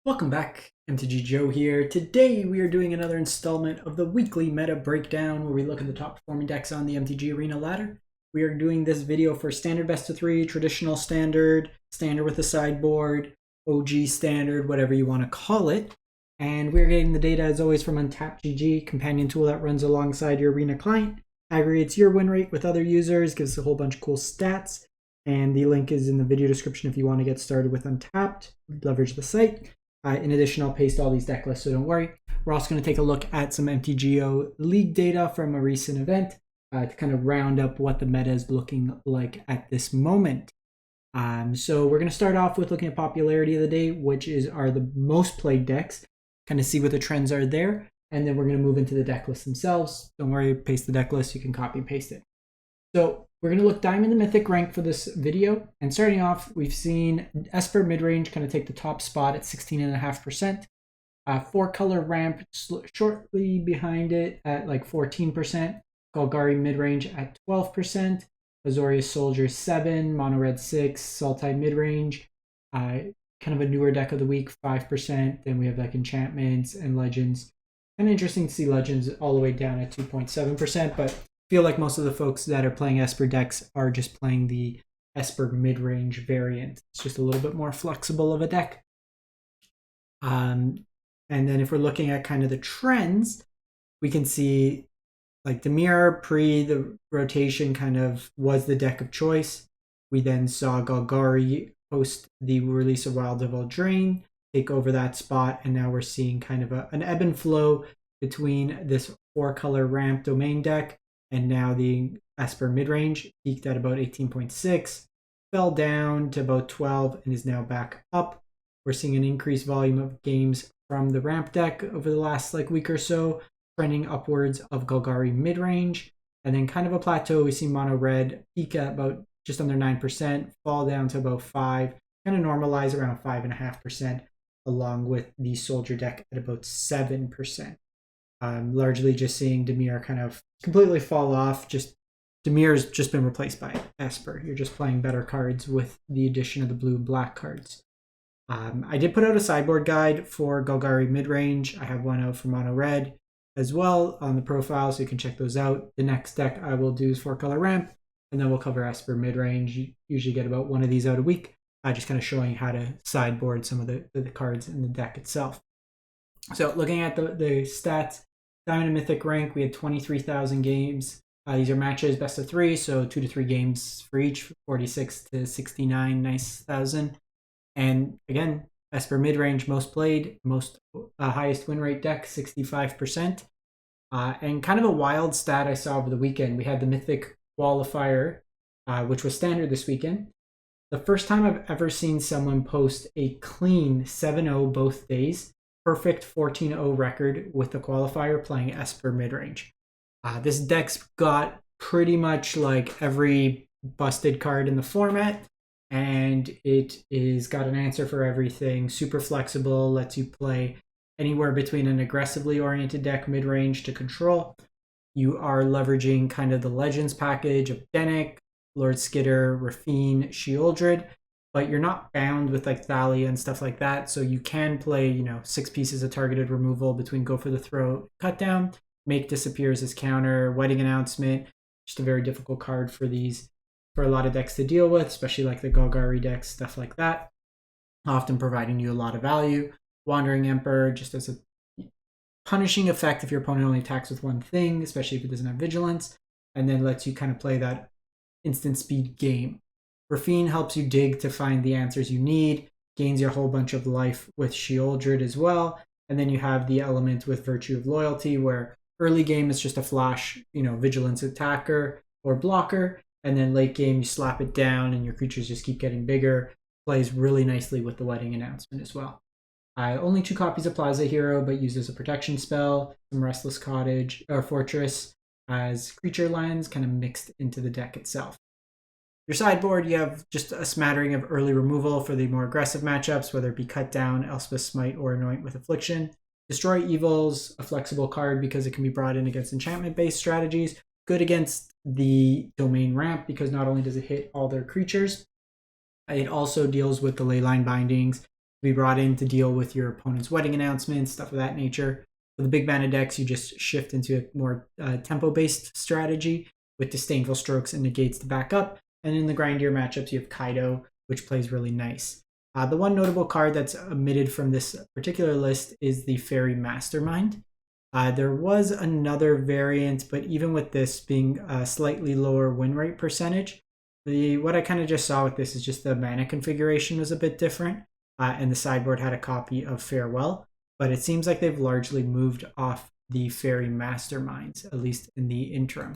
Welcome back, MTG Joe here. Today we are doing another installment of the weekly meta breakdown where we look at the top performing decks on the MTG Arena ladder. We are doing this video for standard best of 3, traditional standard, standard with a sideboard, OG standard, whatever you want to call it. And we're getting the data as always from UntapedGG, companion tool that runs alongside your Arena client, aggregates your win rate with other users, gives a whole bunch of cool stats. And the link is in the video description if you want to get started with Untapped, leverage the site. In addition, I'll paste all these deck lists, so don't worry. We're also going to take a look at some MTGO League data from a recent event to kind of round up what the meta is looking like at this moment. So we're going to start off with looking at popularity of the day, which are the most played decks, kind of see what the trends are there. And then we're going to move into the deck lists themselves. Don't worry, paste the deck list. You can copy and paste it. So we're going to look Diamond and Mythic rank for this video. And starting off, we've seen Esper Midrange kind of take the top spot at 16.5%. 4-color ramp shortly behind it at like 14%. Golgari Midrange at 12%. Azorius Soldiers 7%. Mono Red 6%. Sultai Midrange. Kind of a newer deck of the week, 5%. Then we have like Enchantments and Legends. Kind of interesting to see Legends all the way down at 2.7%. But feel like most of the folks that are playing Esper decks are just playing the Esper mid-range variant. It's just a little bit more flexible of a deck. And then if we're looking at kind of the trends, we can see like Dimir pre the rotation kind of was the deck of choice. We then saw Golgari post the release of Wild Devil Drain, take over that spot, and now we're seeing kind of an ebb and flow between this 4-color ramp domain deck and now the Esper midrange, peaked at about 18.6, fell down to about 12, and is now back up. We're seeing an increased volume of games from the ramp deck over the last week or so, trending upwards of Golgari midrange. And then kind of a plateau, we see Mono Red peak at about just under 9%, fall down to about 5%, kind of normalize around 5.5%, along with the Soldier deck at about 7%. Largely just seeing Dimir kind of completely fall off. Dimir's just been replaced by Esper. You're just playing better cards with the addition of the blue and black cards. I did put out a sideboard guide for Golgari Midrange. I have one out for Mono Red as well on the profile, so you can check those out. The next deck I will do is 4-color ramp, and then we'll cover Esper Midrange. You usually get about one of these out a week, just kind of showing how to sideboard some of the cards in the deck itself. So looking at the stats, Diamond and Mythic rank, we had 23,000 games. These are matches best of 3, so 2 to 3 games for each, 46 to 69, nice thousand. And again, Esper midrange most played, highest win rate deck, 65%. And kind of a wild stat I saw over the weekend, we had the Mythic qualifier, which was standard this weekend. The first time I've ever seen someone post a clean 7-0 both days. Perfect 14-0 record with the qualifier playing Esper midrange. This deck's got pretty much like every busted card in the format, and it is got an answer for everything. Super flexible, lets you play anywhere between an aggressively oriented deck midrange to control. You are leveraging kind of the Legends package of Dennick, Lord Skitter, Rafine, Sheoldred, but you're not bound with like Thalia and stuff like that. So you can play, 6 pieces of targeted removal between Go for the Throat, Cut Down, Make Disappears as counter, Wedding Announcement. Just a very difficult card for a lot of decks to deal with, especially like the Golgari decks, stuff like that. Often providing you a lot of value. Wandering Emperor, just as a punishing effect if your opponent only attacks with one thing, especially if it doesn't have Vigilance, and then lets you kind of play that instant speed game. Rafine helps you dig to find the answers you need, gains you a whole bunch of life with Sheoldred as well, and then you have the element with Virtue of Loyalty, where early game is just a flash, vigilance attacker or blocker, and then late game you slap it down and your creatures just keep getting bigger. Plays really nicely with the Wedding Announcement as well. Only 2 copies of Plaza Hero, but used as a protection spell, some Restless Cottage or Fortress as creature lands kind of mixed into the deck itself. Your sideboard, you have just a smattering of early removal for the more aggressive matchups, whether it be Cut Down, Elspeth Smite, or Anoint with Affliction. Destroy Evils, a flexible card because it can be brought in against enchantment-based strategies. Good against the domain ramp because not only does it hit all their creatures, it also deals with the Leyline Bindings, be brought in to deal with your opponent's wedding announcements, stuff of that nature. For the big mana decks, you just shift into a more tempo-based strategy with Disdainful Strokes and Negates to back up. And in the grindier matchups, you have Kaido, which plays really nice. The one notable card that's omitted from this particular list is the Fairy Mastermind. There was another variant, but even with this being a slightly lower win rate percentage, what I kind of just saw with this is just the mana configuration was a bit different, and the sideboard had a copy of Farewell, but it seems like they've largely moved off the Fairy Masterminds, at least in the interim,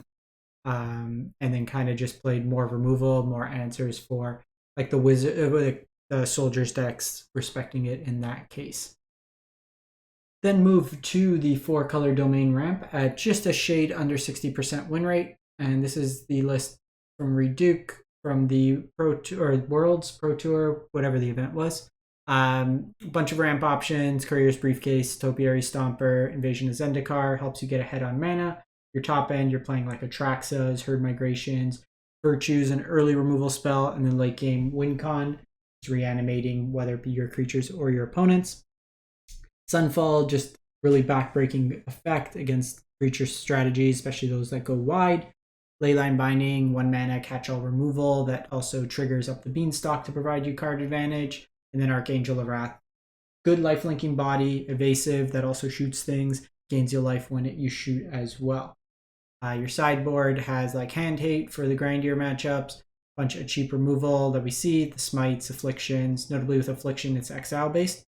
and then kind of just played more removal, more answers for like the Soldiers decks, respecting it in that case. Then move to the 4-color domain ramp at just a shade under 60% win rate. And this is the list from Reduke from the Pro Tour, or Worlds Pro Tour, whatever the event was. Bunch of ramp options: Courier's Briefcase, Topiary Stomper, Invasion of Zendikar, helps you get ahead on mana. Your top end, you're playing like Atraxas, Herd Migrations, Virtues, an early removal spell, and then late game Wincon, is reanimating whether it be your creatures or your opponents. Sunfall, just really backbreaking effect against creature strategies, especially those that go wide. Leyline Binding, 1 mana catch-all removal that also triggers up the Beanstalk to provide you card advantage. And then Archangel of Wrath, good lifelinking body, evasive, that also shoots things, gains your life when you shoot as well. Your sideboard has like Hand Hate for the grindier matchups, bunch of cheap removal that we see, the Smites, Afflictions. Notably with Affliction, it's exile based.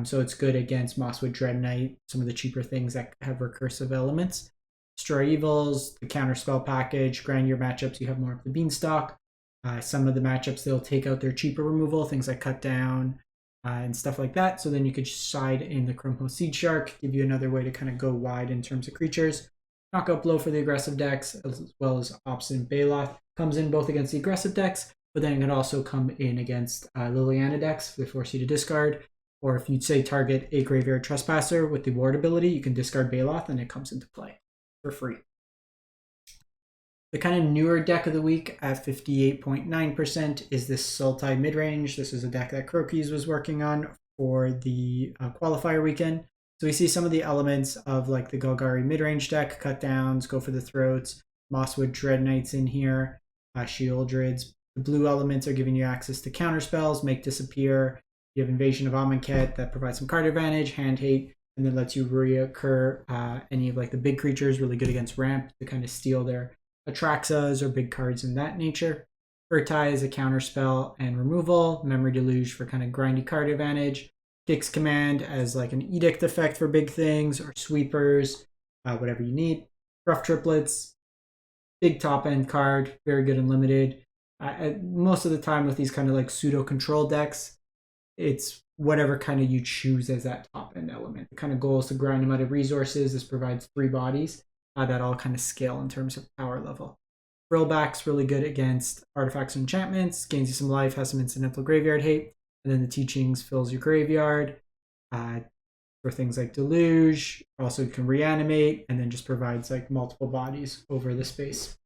So it's good against Mosswood Dread Knight, some of the cheaper things that have recursive elements. Destroy Evils, the counterspell package, grindier matchups, you have more of the Beanstalk. Some of the matchups, they'll take out their cheaper removal, things like Cut Down and stuff like that. So then you could side in the Chromho Seed Shark, give you another way to kind of go wide in terms of creatures. Knockout Blow for the aggressive decks, as well as Obstinate Baloth. Comes in both against the aggressive decks, but then it can also come in against Liliana decks. They force you to discard. Or if you'd say target a Graveyard Trespasser with the Ward ability, you can discard Baloth and it comes into play for free. The kind of newer deck of the week at 58.9% is this Sultai Midrange. This is a deck that Crokies was working on for the qualifier weekend. So we see some of the elements of like the Golgari Midrange deck, Cut Downs, Go for the Throats, Mosswood Dread Knights in here, Shieldreds. The blue elements are giving you access to counter spells, Make Disappear. You have Invasion of Amonkhet that provides some card advantage, Hand Hate, and then lets you reoccur any of like the big creatures, really good against ramp to kind of steal their Atraxas or big cards in that nature. Urtai is a counter spell and removal, Memory Deluge for kind of grindy card advantage, Dix Command as like an edict effect for big things or sweepers, whatever you need. Rough Triplets, big top end card, very good and limited. Most of the time with these kind of like pseudo control decks, it's whatever kind of you choose as that top end element. The kind of goal is to grind them out of resources. This provides 3 bodies that all kind of scale in terms of power level. Frillback's really good against artifacts and enchantments, gains you some life, has some incidental graveyard hate, and then the Teachings fills your graveyard for things like Deluge. Also can reanimate, and then just provides like multiple bodies over the space.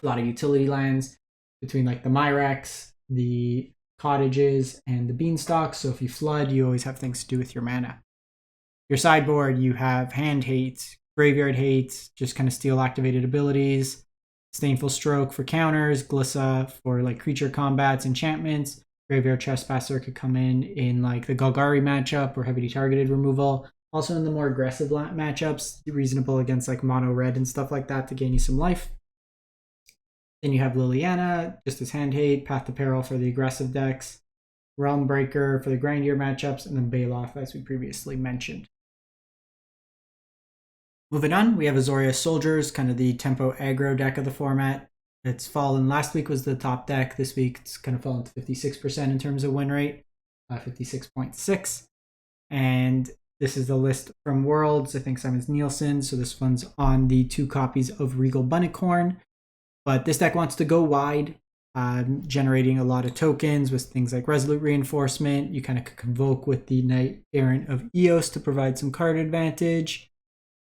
A lot of utility lands between like the Myrax, the Cottages, and the Beanstalk. So if you flood, you always have things to do with your mana. Your sideboard, you have Hand Hate, Graveyard Hate, just kind of steal activated abilities, Disdainful Stroke for counters, Glissa for like creature combats, enchantments. Graveyard Trespasser could come in like the Golgari matchup or heavily targeted removal. Also in the more aggressive matchups, reasonable against like mono red and stuff like that to gain you some life. Then you have Liliana, just as Hand Hate, Path to Peril for the aggressive decks, Realm Breaker for the grindier matchups, and then Baloth, as we previously mentioned. Moving on, we have Azorius Soldiers, kind of the tempo aggro deck of the format. It's fallen. Last week was the top deck. This week it's kind of fallen to 56% in terms of win rate, 56.6. And this is the list from Worlds. I think Simon's Nielsen. So this one's on the 2 copies of Regal Bunnicorn. But this deck wants to go wide, generating a lot of tokens with things like Resolute Reinforcement. You kind of convoke with the Knight Errant of Eos to provide some card advantage.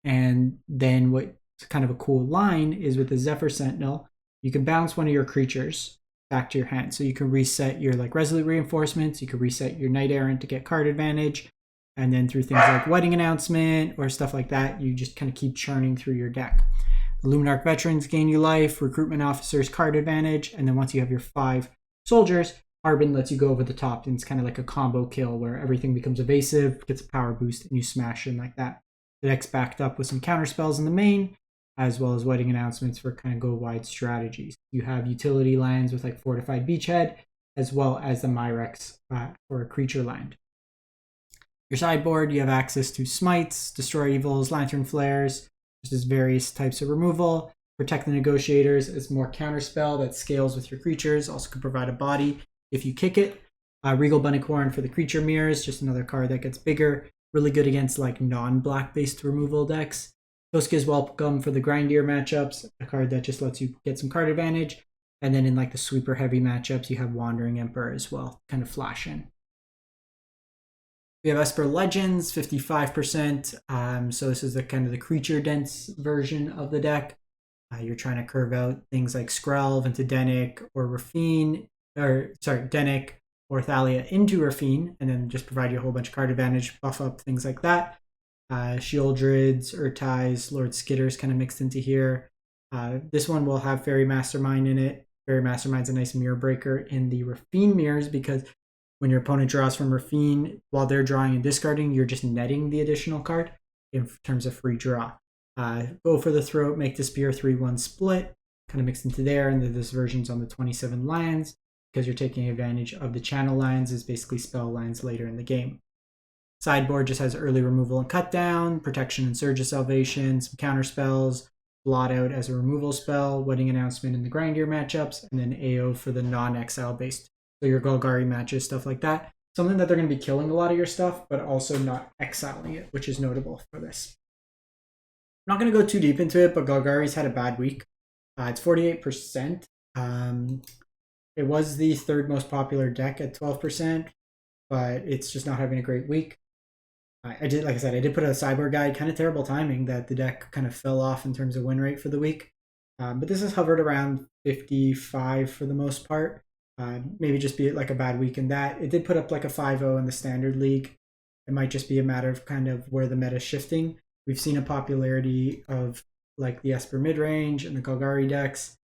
And then what's kind of a cool line is with the Zephyr Sentinel, you can bounce one of your creatures, back to your hand. So you can reset your like Resolute Reinforcements, you can reset your Knight Errant to get card advantage, and then through things like Wedding Announcement or stuff like that, you just kind of keep churning through your deck. The Luminarch Veterans gain you life, Recruitment Officers card advantage, and then once you have your 5 soldiers, Harbin lets you go over the top, and it's kind of like a combo kill where everything becomes evasive, gets a power boost, and you smash in like that. The deck's backed up with some counter spells in the main, as well as Wedding Announcements for kind of go wide strategies. You have utility lands with like Fortified Beachhead, as well as the Myrex for a creature land. Your sideboard, you have access to Smites, Destroy Evils, Lantern Flares, there's various types of removal. Protect the Negotiators is more counterspell that scales with your creatures, also can provide a body if you kick it. Regal Bunnicorn for the creature mirrors, just another card that gets bigger. Really good against like non-black based removal decks. Toski's Welcome for the Grindier matchups, a card that just lets you get some card advantage. And then in like the sweeper heavy matchups, you have Wandering Emperor as well, kind of flash in. We have Esper Legends, 55%. So this is the kind of the creature dense version of the deck. You're trying to curve out things like Skrelv into Dennick or Rafine, Dennick or Thalia into Rafine, and then just provide you a whole bunch of card advantage, buff up things like that. Shieldrids, Urtais, Lord Skitters kind of mixed into here. This one will have Fairy Mastermind in it. Fairy Mastermind's a nice mirror breaker in the Rafine mirrors, because when your opponent draws from Rafine, while they're drawing and discarding, you're just netting the additional card in terms of free draw. Go for the Throat, make the Spear 3/1 split, kind of mixed into there, and then this version's on the 27 lands, because you're taking advantage of the channel lands as basically spell lands later in the game. Sideboard just has early removal and cut down, protection and Surge of Salvation, some counter spells, blot out as a removal spell, Wedding Announcement in the Grindier matchups, and then AO for the non-exile based. So your Golgari matches, stuff like that. Something that they're going to be killing a lot of your stuff, but also not exiling it, which is notable for this. I'm not going to go too deep into it, but Golgari's had a bad week. It's 48%. It was the third most popular deck at 12%, but it's just not having a great week. I did put out a sideboard guide, kind of terrible timing that the deck kind of fell off in terms of win rate for the week. But this has hovered around 55 for the most part. Maybe just be like a bad week in that. It did put up like a 5-0 in the Standard League. It might just be a matter of kind of where the meta is shifting. We've seen a popularity of like the Esper Midrange and the Golgari decks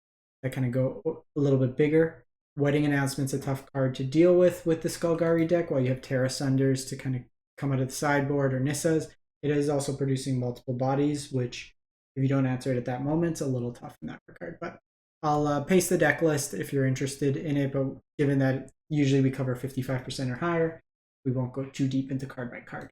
that kind of go a little bit bigger. Wedding Announcement's a tough card to deal with this Golgari deck, while you have Terra Sunders to kind of come out of the sideboard, or Nissas. It is also producing multiple bodies, which if you don't answer it at that moment, it's a little tough in that regard. But I'll paste the deck list if you're interested in it, but given that usually we cover 55% or higher, we won't go too deep into card by card.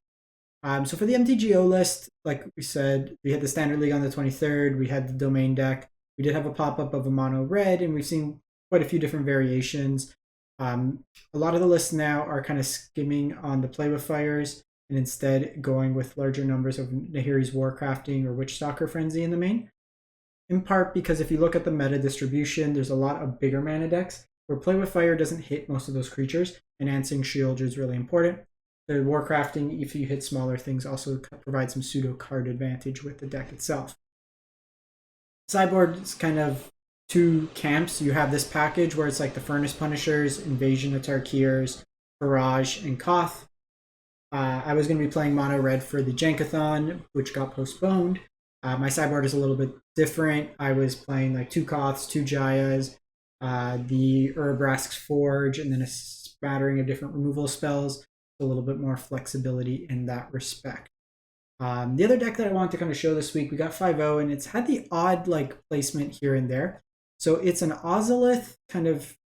So for the MTGO list, like we said, we had the Standard League on the 23rd, we had the Domain deck, we did have a pop-up of a mono red, and we've seen quite a few different variations. A lot of the lists now are kind of skimming on the Play with Fires and instead going with larger numbers of Nahiri's Warcrafting or Witchstalker Frenzy in the main. In part because if you look at the meta distribution, there's a lot of bigger mana decks where Play with Fire doesn't hit most of those creatures, and Ansing Shield is really important. The Warcrafting, if you hit smaller things, also provides some pseudo card advantage with the deck itself. Sideboard is kind of two camps. You have this package where it's like the Furnace Punishers, Invasion of Tarkirs, Barrage, and Koth. I was going to be playing mono red for the Jankathon, which got postponed. My sideboard is a little bit different. I was playing like 2 Koths, 2 Jayas, the Urabrask's Forge, and then a smattering of different removal spells. A little bit more flexibility in that respect. The other deck that I wanted to kind of show this week, we got 5-0, and it's had the odd like placement here and there. So it's an Ozolith kind of,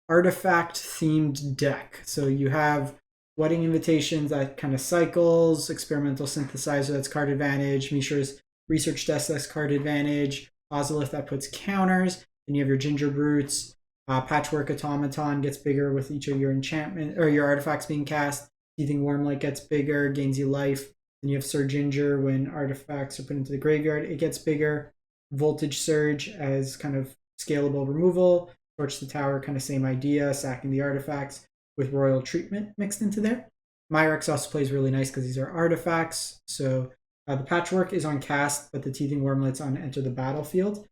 artifact themed deck. So you have Wedding Invitations that kind of cycles, Experimental Synthesizer that's card advantage, Mishra's Research Desk that's card advantage, Ozolith that puts counters, then you have your Ginger Brutes, Patchwork Automaton gets bigger with each of your enchantment or your artifacts being cast, Teething Wormlight gets bigger, gains you life, then you have Sir Ginger when artifacts are put into the graveyard, it gets bigger, Voltage Surge as kind of scalable removal, Torch the Tower, kind of same idea, sacking the artifacts with Royal Treatment mixed into there. Myrex also plays really nice because these are artifacts. So the Patchwork is on cast, but the Teething Wormlight's on enter the battlefield.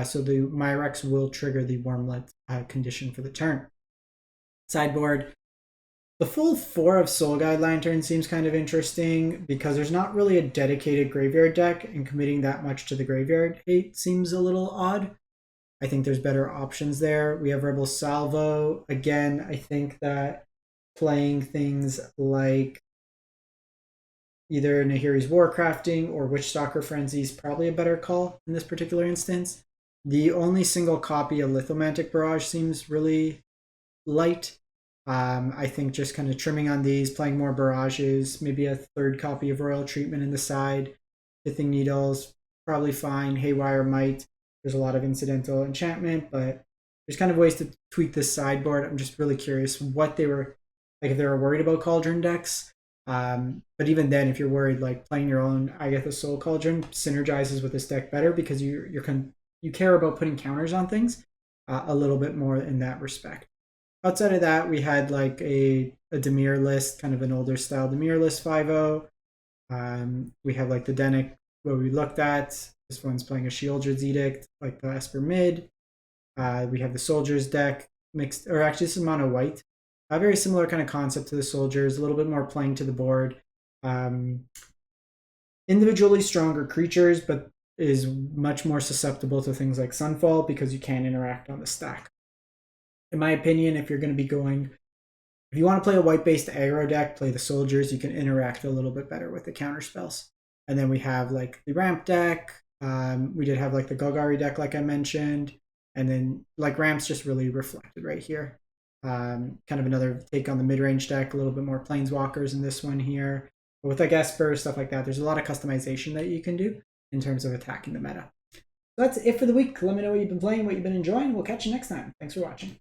So the Myrex will trigger the Wormlet condition for the turn. Sideboard. The full 4 of Soul Guide Lantern seems kind of interesting because there's not really a dedicated graveyard deck, and committing that much to the graveyard hate seems a little odd. I think there's better options there. We have Rebel Salvo. Again, I think that playing things like either Nahiri's Warcrafting or Witchstalker Frenzy is probably a better call in this particular instance. The only single copy of Lithomantic Barrage seems really light. I think just kind of trimming on these, playing more barrages, maybe a 3rd copy of Royal Treatment in the side. Pithing Needles, probably fine. Haywire Might, there's a lot of incidental enchantment, but there's kind of ways to tweak this sideboard. I'm just really curious what they were, like if they were worried about Cauldron decks. But even then, if you're worried, like playing your own Agatha Soul Cauldron synergizes with this deck better because you care about putting counters on things a little bit more in that respect. Outside of that, we had like a Dimir list, kind of an older style Dimir list 5-0. We have like the Denic, what we looked at. This one's playing a Sheoldred's Edict, like the Esper Mid. We have the Soldiers deck mixed, or actually this is mono white. A very similar kind of concept to the Soldiers, a little bit more playing to the board. Individually stronger creatures, but is much more susceptible to things like Sunfall because you can interact on the stack. In my opinion, if you're going to be if you want to play a white-based aggro deck, play the Soldiers. You can interact a little bit better with the counter spells. And then we have like the Ramp deck. We did have like the Golgari deck, like I mentioned. And then like Ramp's just really reflected right here. Kind of another take on the mid-range deck, a little bit more Planeswalkers in this one here. But with like Esper, stuff like that, there's a lot of customization that you can do in terms of attacking the meta. So that's it for the week. Let me know what you've been playing, what you've been enjoying. We'll catch you next time. Thanks for watching.